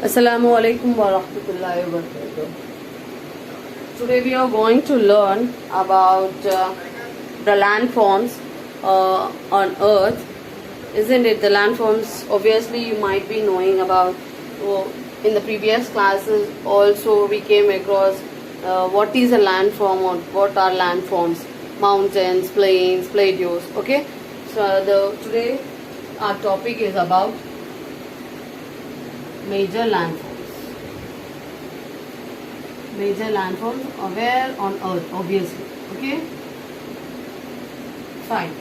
Assalamu alaikum wa rahmatullahi wa barakatuh. Today we are going to learn about the landforms on Earth, isn't it? The landforms, obviously, you might be knowing about. In the previous classes, also we came across what is a landform or what are landforms, mountains, plains, plateaus. Okay, so today our topic is about major landforms. Major landforms are where on Earth, obviously. Okay, fine.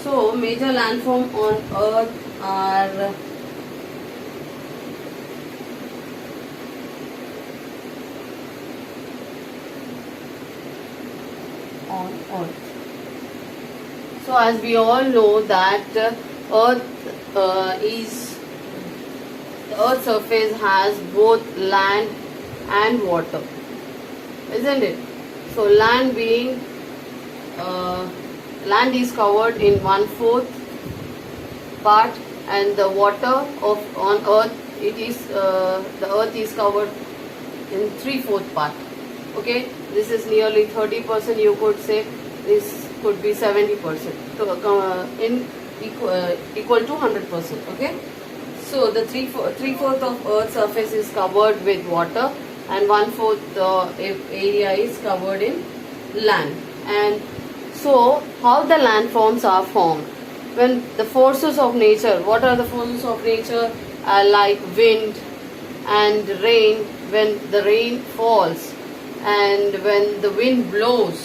So major landform on Earth are on Earth. So as we all know that Earth the Earth's surface has both land and water, isn't it? So land is covered in 1/4 part, and the water on Earth the Earth is covered in 3/4 part. Okay, this is nearly 30%. You could say this could be 70%. So equal to 100%. Okay. So the three-fourth of Earth's surface is covered with water, and 1/4 area is covered in land. And so, how the landforms are formed? When the forces of nature, what are the forces of nature? Like wind and rain. When the rain falls and when the wind blows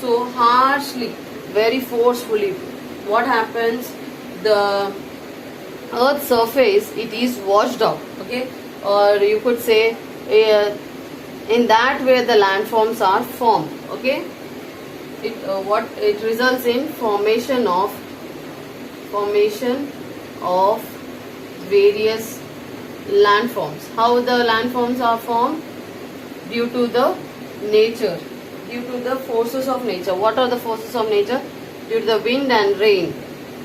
so harshly, very forcefully, what happens? The Earth's surface, it is washed out, okay, or you could say in that way the landforms are formed. Okay, it results in formation of various landforms. How the landforms are formed? Due to the forces of nature. What are the forces of nature? Due to the wind and rain,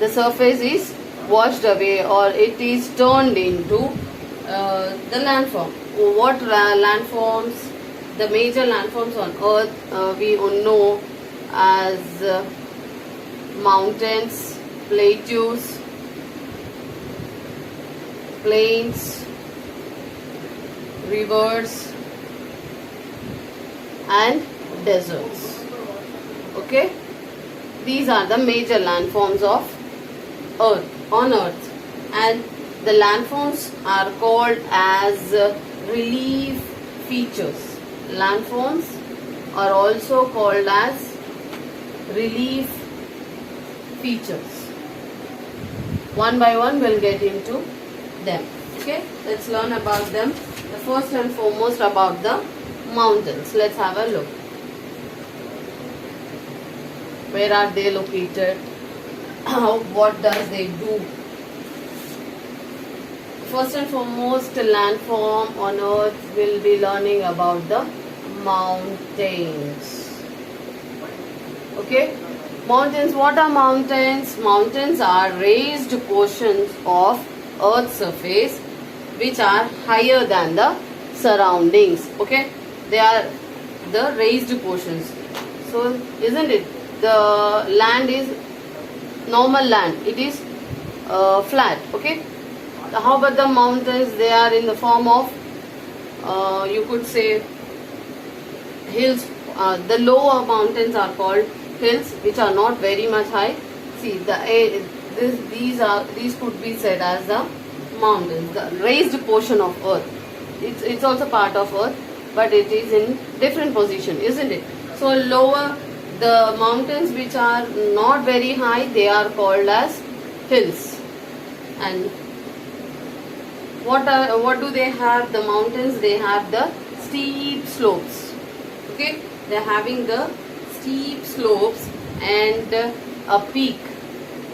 the surface is washed away, or it is turned into the landform. What landforms? The major landforms on Earth we know as mountains, plateaus, plains, rivers, and deserts. Okay, these are the major landforms of Earth. On Earth, and the landforms are called as relief features. Landforms are also called as relief features. One by one we'll get into them. Okay, let's learn about them. The first and foremost about the mountains. Let's have a look. Where are they located? What does they do? First and foremost, landform on Earth, will be learning about the mountains. Okay, mountains. What are mountains? Mountains are raised portions of Earth's surface which are higher than the surroundings. Okay, they are the raised portions. So isn't it? The land is normal land, it is flat. Okay, how about the mountains? They are in the form of you could say hills. The lower mountains are called hills, which are not very much high. See, these could be said as the mountains, the raised portion of Earth. It's also part of Earth, but it is in different position, isn't it? So lower, the mountains which are not very high, they are called as hills. And what do they have? The mountains, they have the steep slopes. Okay, they are having the steep slopes and a peak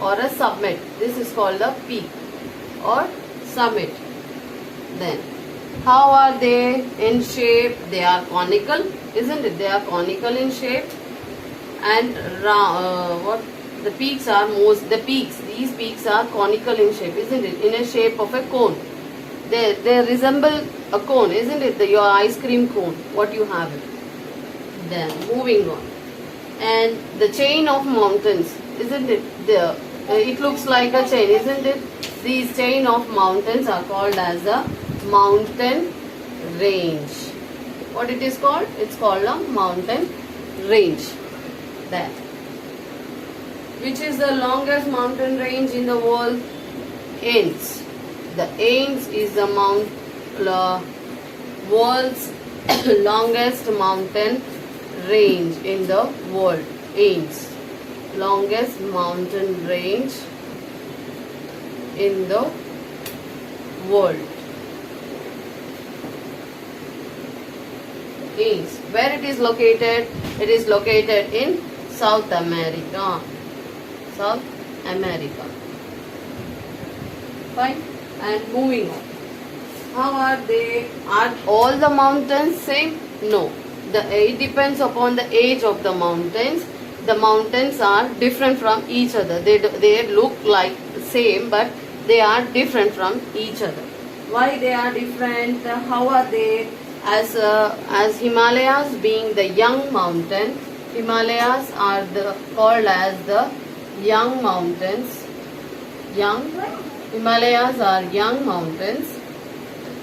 or a summit. This is called a peak or summit. Then how are they in shape? They are conical, isn't it? They are conical in shape. And these peaks are conical in shape, isn't it? In a shape of a cone. they resemble a cone, isn't it? Your ice cream cone, what you have it. Then moving on, and the chain of mountains, isn't it? It looks like a chain, isn't it? These chain of mountains are called as a mountain range. What it is called? It's called a mountain range. Then, which is the longest mountain range in the world? Andes. The Andes is the world's longest mountain range in the world. Andes, longest mountain range in the world. Andes. Where it is located? It is located in South America. South America. Fine. And moving on. How are they? Are all the mountains same? No. It depends upon the age of the mountains. The mountains are different from each other. They look like same, but they are different from each other. Why they are different? How are they? As Himalayas being the young mountain, Himalayas are called as the young mountains. Himalayas are young mountains,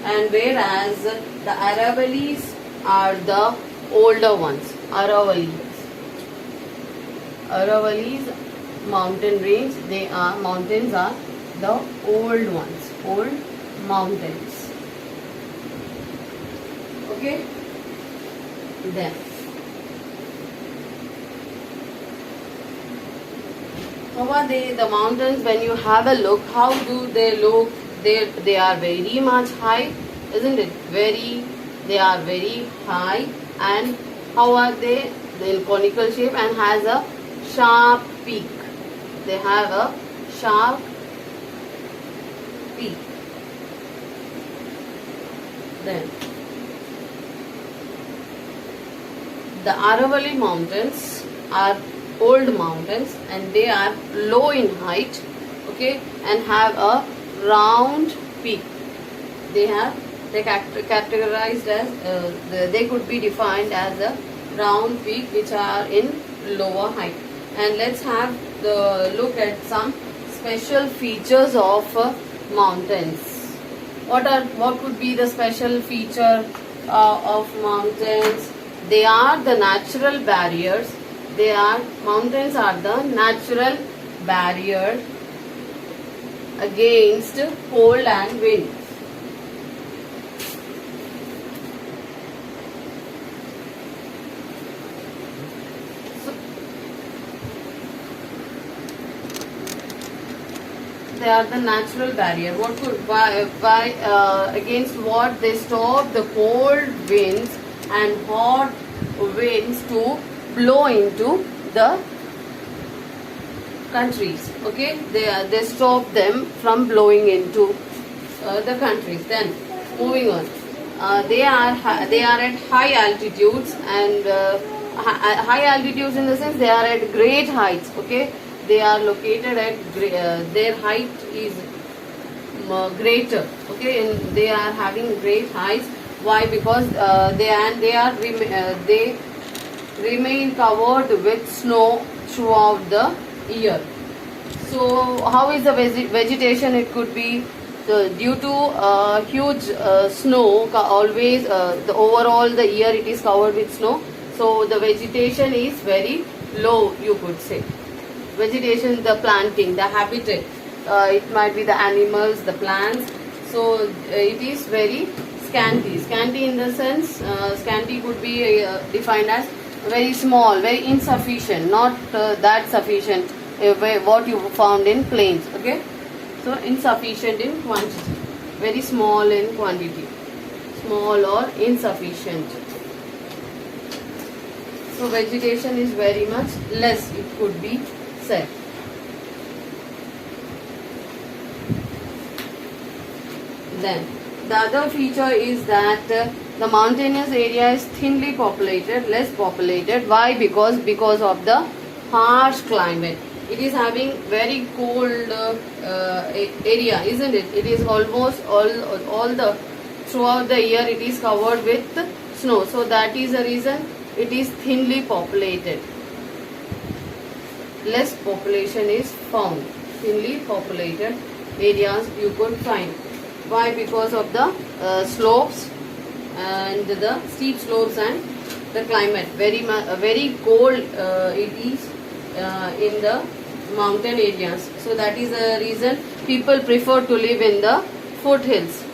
and whereas the Aravallis are the older ones. Aravallis mountain range, mountains are the old ones, old mountains. Okay? Then how are they? The mountains, when you have a look, how do they look? They are very much high, isn't it? They are very high. And how are they? They're in conical shape and has a sharp peak. They have a sharp peak. Then the Aravalli mountains are old mountains and they are low in height, okay, and have a round peak. They categorized as they could be defined as a round peak, which are in lower height. And let's have the look at some special features of mountains. What could be the special feature of mountains? They are the natural barriers. Mountains are the natural barrier against cold and wind. They are the natural barrier. Against what? They stop the cold winds and hot winds to blow into the countries. Okay, they stop them from blowing into the countries. Then moving on, they are at high altitudes, and high altitudes in the sense they are at great heights. Okay, they are located at their height is greater. Okay, and they are having great heights. Why? Because they remain covered with snow throughout the year. So how is the vegetation? It could be due to huge snow. Always the year it is covered with snow. So the vegetation is very low, you could say. Vegetation, the planting, the habitat. It might be the animals, the plants. So it is very scanty. Scanty in the sense, scanty could be defined as very small, very insufficient, not that sufficient what you found in plains. Okay, so insufficient in quantity, very small in quantity, small or insufficient. So vegetation is very much less, it could be said. Then the other feature is that the mountainous area is thinly populated, less populated. Why? Because of the harsh climate. it is having very cold area, isn't it? It is almost all the throughout the year it is covered with snow. So that is the reason it is thinly populated. Less population is found. Thinly populated areas you could find. Why? Because of the slopes and the steep slopes and the climate. Very cold it is in the mountain areas. So that is the reason people prefer to live in the foothills.